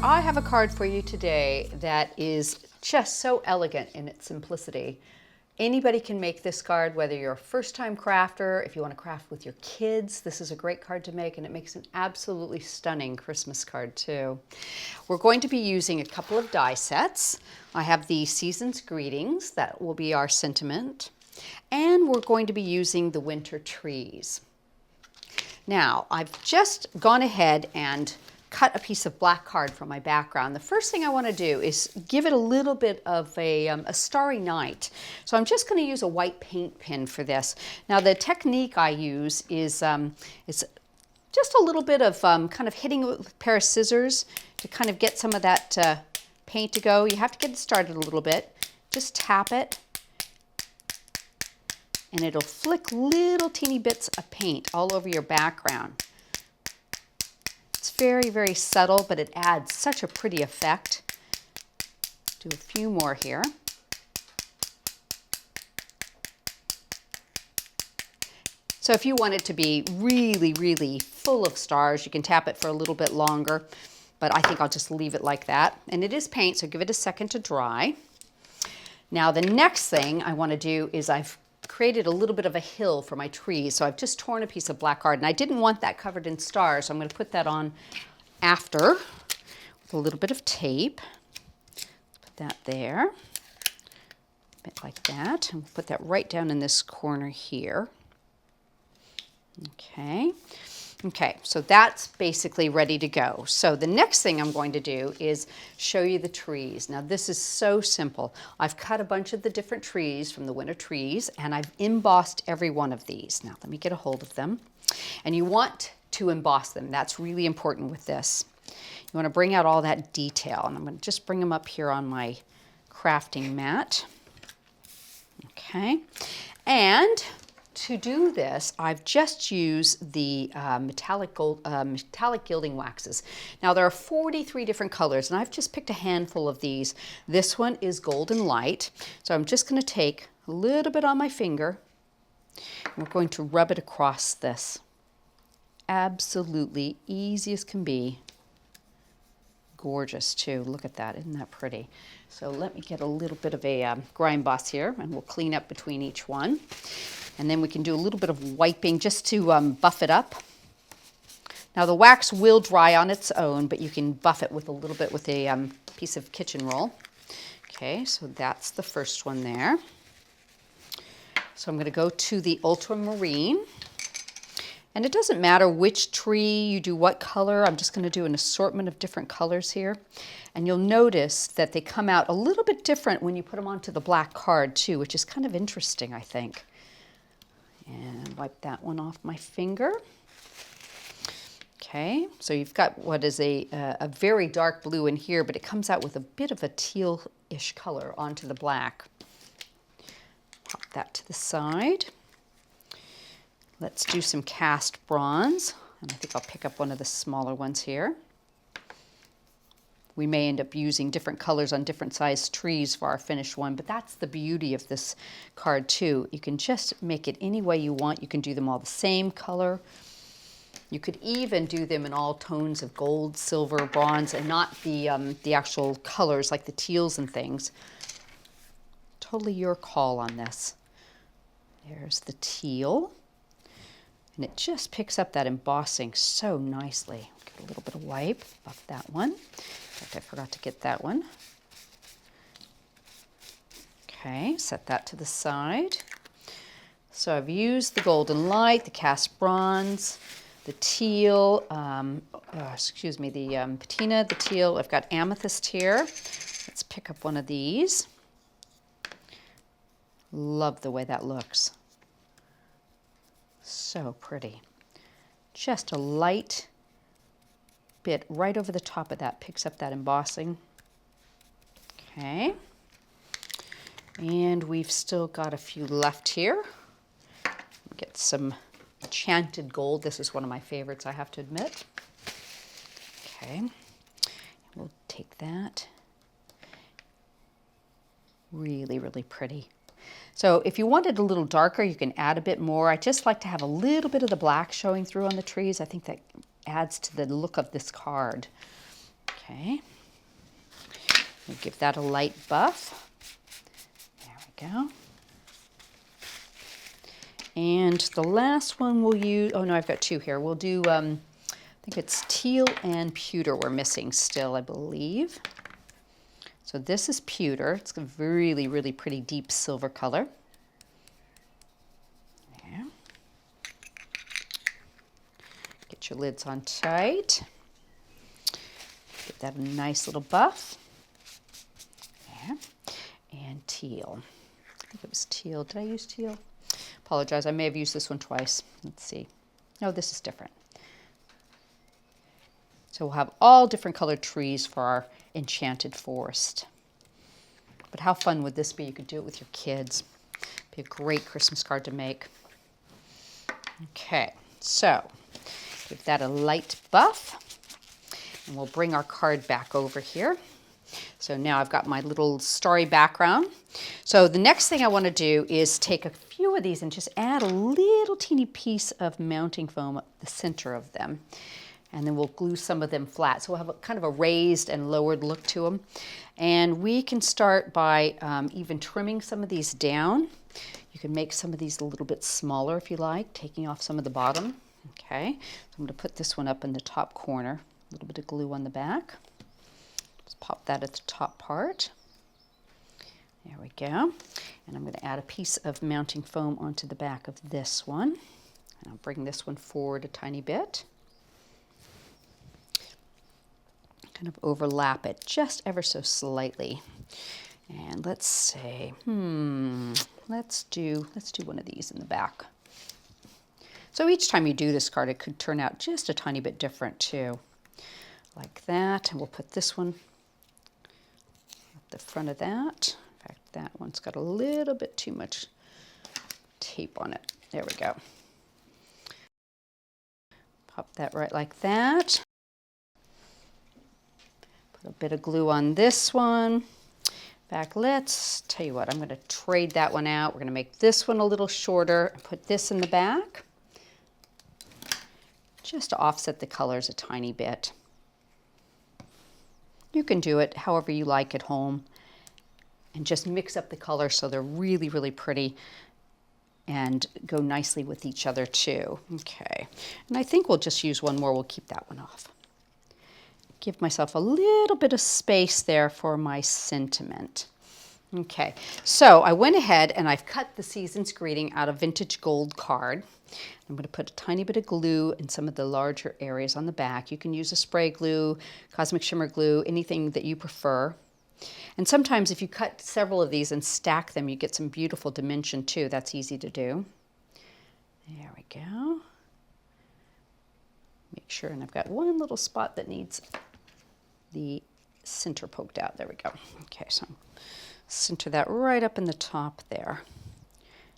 I have a card for you today that is just so elegant in its simplicity. Anybody can make this card, whether you're a first-time crafter, if you want to craft with your kids, this is a great card to make, and it makes an absolutely stunning Christmas card too. We're going to be using a couple of die sets. I have the Season's Greetings, that will be our sentiment, and we're going to be using the winter trees. Now, I've just gone ahead and cut a piece of black card from my background. The first thing I want to do is give it a little bit of a starry night. So I'm just going to use a white paint pen for this. Now the technique I use is it's just a little bit of kind of hitting it with a pair of scissors to kind of get some of that paint to go. You have to get it started a little bit. Just tap it and it'll flick little teeny bits of paint all over your background. It's very, very subtle, but it adds such a pretty effect. Do a few more here. So if you want it to be really, really full of stars, you can tap it for a little bit longer, but I think I'll just leave it like that. And it is paint, so give it a second to dry. Now the next thing I want to do is I've created a little bit of a hill for my trees. So I've just torn a piece of black card and I didn't want that covered in stars. So I'm going to put that on after with a little bit of tape. Put that there, a bit like that. And we'll put that right down in this corner here. Okay. Okay, so that's basically ready to go. So the next thing I'm going to do is show you the trees. Now this is so simple. I've cut a bunch of the different trees from the winter trees and I've embossed every one of these. Now let me get a hold of them. And you want to emboss them. That's really important with this. You want to bring out all that detail. And I'm going to just bring them up here on my crafting mat. Okay, and to do this, I've just used the metallic gilding waxes. Now there are 43 different colors, and I've just picked a handful of these. This one is golden light, so I'm just going to take a little bit on my finger, and we're going to rub it across this. Absolutely easy as can be. Gorgeous too. Look at that. Isn't that pretty? So let me get a little bit of a grind boss here, and we'll clean up between each one. And then we can do a little bit of wiping just to buff it up. Now the wax will dry on its own, but you can buff it with a little bit with a piece of kitchen roll. Okay, so that's the first one there. So I'm going to go to the Ultramarine. And it doesn't matter which tree you do what color. I'm just going to do an assortment of different colors here. And you'll notice that they come out a little bit different when you put them onto the black card too, which is kind of interesting, I think. And wipe that one off my finger. Okay, so you've got what is a very dark blue in here, but it comes out with a bit of a teal-ish color onto the black. Pop that to the side. Let's do some cast bronze. And I think I'll pick up one of the smaller ones here. We may end up using different colors on different sized trees for our finished one, but that's the beauty of this card too. You can just make it any way you want. You can do them all the same color. You could even do them in all tones of gold, silver, bronze, and not the actual colors like the teals and things. Totally your call on this. There's the teal. And it just picks up that embossing so nicely. Get a little bit of wipe, buff that one. In fact, I forgot to get that one. Okay, set that to the side. So I've used the golden light, the cast bronze, the teal, the patina, the teal. I've got amethyst here. Let's pick up one of these. Love the way that looks. So pretty. Just a light bit right over the top of that picks up that embossing. Okay. And we've still got a few left here. Get some Enchanted Gold. This is one of my favorites, I have to admit. Okay. We'll take that. Really, really pretty. So if you want it a little darker, you can add a bit more. I just like to have a little bit of the black showing through on the trees. I think that adds to the look of this card. Okay, We'll give that a light buff. There we go. And the last one we'll use, oh no, I've got two here. We'll do, I think it's teal and pewter we're missing still, I believe. So this is pewter. It's a really, really pretty deep silver color. There. Get your lids on tight. Give that a nice little buff. There. And teal. I think it was teal. Did I use teal? Apologize, I may have used this one twice. Let's see. No, this is different. So we'll have all different colored trees for our enchanted forest. But how fun would this be? You could do it with your kids. Be a great Christmas card to make. Okay, so give that a light buff. And we'll bring our card back over here. So now I've got my little starry background. So the next thing I want to do is take a few of these and just add a little teeny piece of mounting foam at the center of them. And then we'll glue some of them flat. So we'll have a kind of a raised and lowered look to them. And we can start by even trimming some of these down. You can make some of these a little bit smaller if you like, taking off some of the bottom. Okay, so I'm going to put this one up in the top corner. A little bit of glue on the back. Just pop that at the top part. There we go. And I'm going to add a piece of mounting foam onto the back of this one. And I'll bring this one forward a tiny bit. Kind of overlap it just ever so slightly. And let's say, let's do one of these in the back. So each time you do this card, it could turn out just a tiny bit different too. Like that, and we'll put this one at the front of that. In fact, that one's got a little bit too much tape on it. There we go. Pop that right like that. Put a bit of glue on this one. In fact, let's tell you what, I'm going to trade that one out. We're going to make this one a little shorter and put this in the back. Just to offset the colors a tiny bit. You can do it however you like at home and just mix up the colors so they're really, really pretty and go nicely with each other too. Okay, and I think we'll just use one more. We'll keep that one off. Give myself a little bit of space there for my sentiment. Okay, so I went ahead and I've cut the season's greeting out of Vintage Gold card. I'm going to put a tiny bit of glue in some of the larger areas on the back. You can use a spray glue, cosmic shimmer glue, anything that you prefer. And sometimes if you cut several of these and stack them, you get some beautiful dimension too. That's easy to do. There we go. Make sure, and I've got one little spot that needs the center poked out. There we go. Okay, so center that right up in the top there.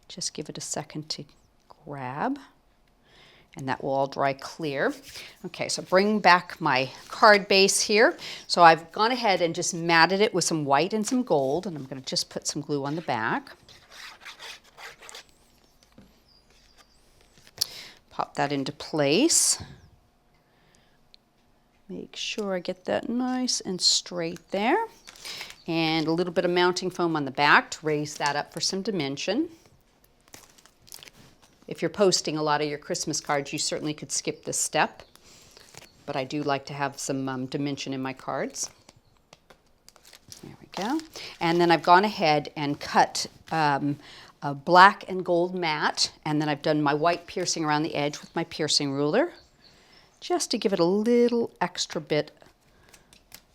Just give it a second to grab, and that will all dry clear. Okay, so bring back my card base here. So I've gone ahead and just matted it with some white and some gold, and I'm going to just put some glue on the back. Pop that into place. Make sure I get that nice and straight there. And a little bit of mounting foam on the back to raise that up for some dimension. If you're posting a lot of your Christmas cards, you certainly could skip this step. But I do like to have some dimension in my cards. There we go. And then I've gone ahead and cut a black and gold mat. And then I've done my white piercing around the edge with my piercing ruler, just to give it a little extra bit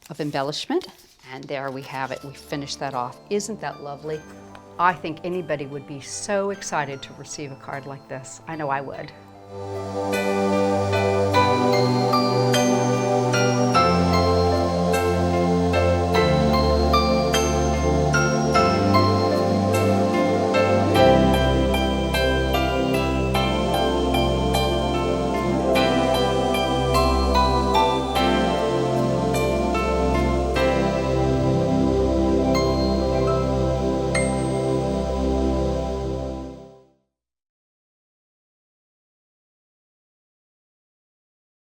of embellishment. And there we have it. We finished that off. Isn't that lovely? I think anybody would be so excited to receive a card like this. I know I would.